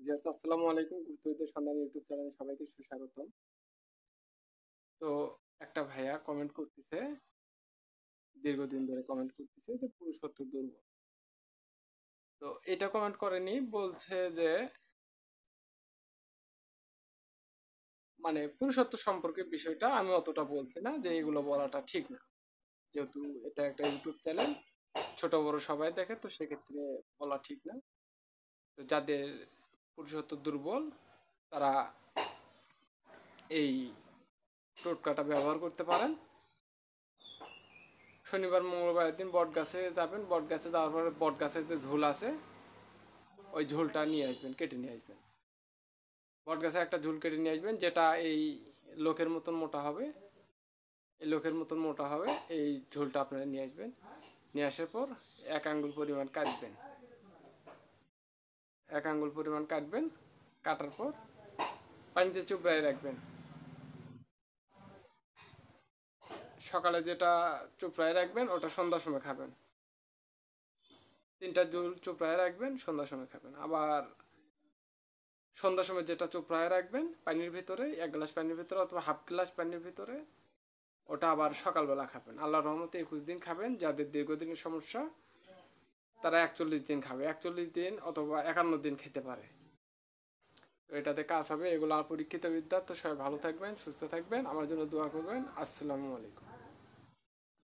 Viewers আসসালামু আলাইকুম। গুপ্তবিদ্যা সন্ধান ইউটিউব চ্যানেলে সবাইকে সুস্বাগতম। তো একটা ভাইয়া কমেন্ট করতেছে, দীর্ঘদিন ধরে কমেন্ট করতেছে যে পুরুষত্ব দুর্বল। তো এটা কমেন্ট করেনি, বলছে যে মানে পুরুষত্ব সম্পর্কে বিষয়টা আমি অতটা বলছি না, যে এগুলো বলাটা ঠিক না, যেহেতু এটা একটা ইউটিউব চ্যানেল, ছোট বড় সবাই দেখে, তো সেক্ষেত্রে বলা ঠিক না। তো যাদের পুরুষত্ব দুর্বল তারা এই টোটকাটা ব্যবহার করতে পারেন। শনিবার মঙ্গলবারের দিন বট গাছে যাবেন, বট গাছে যাওয়ার পরে বট গাছের যে ঝোল আছে ওই ঝোলটা নিয়ে আসবেন, কেটে নিয়ে আসবেন। বট গাছে একটা ঝোল কেটে নিয়ে আসবেন, যেটা এই লোকের মতন মোটা হবে। এই লোকের মতন মোটা হবে এই ঝোলটা আপনারা নিয়ে আসবেন। নিয়ে আসার পর 1 আঙ্গুল পরিমাণ কাটবেন। 1 আঙ্গুল পরিমাণ কাটবেন, কাটার পর পানিতে চুবড়ায় রাখবেন। সকালে যেটা চুপড়ায় রাখবেন ওটা সন্ধ্যার সময় খাবেন। 3টা ঝোল চুপড়ায় রাখবেন, সন্ধ্যার সময় খাবেন। আবার সন্ধ্যার সময় যেটা চোপড়ায় রাখবেন পানির ভিতরে, 1 গ্লাস পানির ভিতরে অথবা হাফ গ্লাস পানির ভিতরে, ওটা আবার সকালবেলা খাবেন। আল্লাহর রহমতে 21 দিন খাবেন। যাদের দীর্ঘদিনের সমস্যা তারা 41 দিন খাবে, 41 দিন অথবা 51 দিন খেতে পারে। তো এটাতে কাজ হবে। এগুলো পরীক্ষিত বিদ্যা। তো সবাই ভালো থাকবেন, সুস্থ থাকবেন, আমার জন্য দোয়া করবেন। আসসালামু আলাইকুম।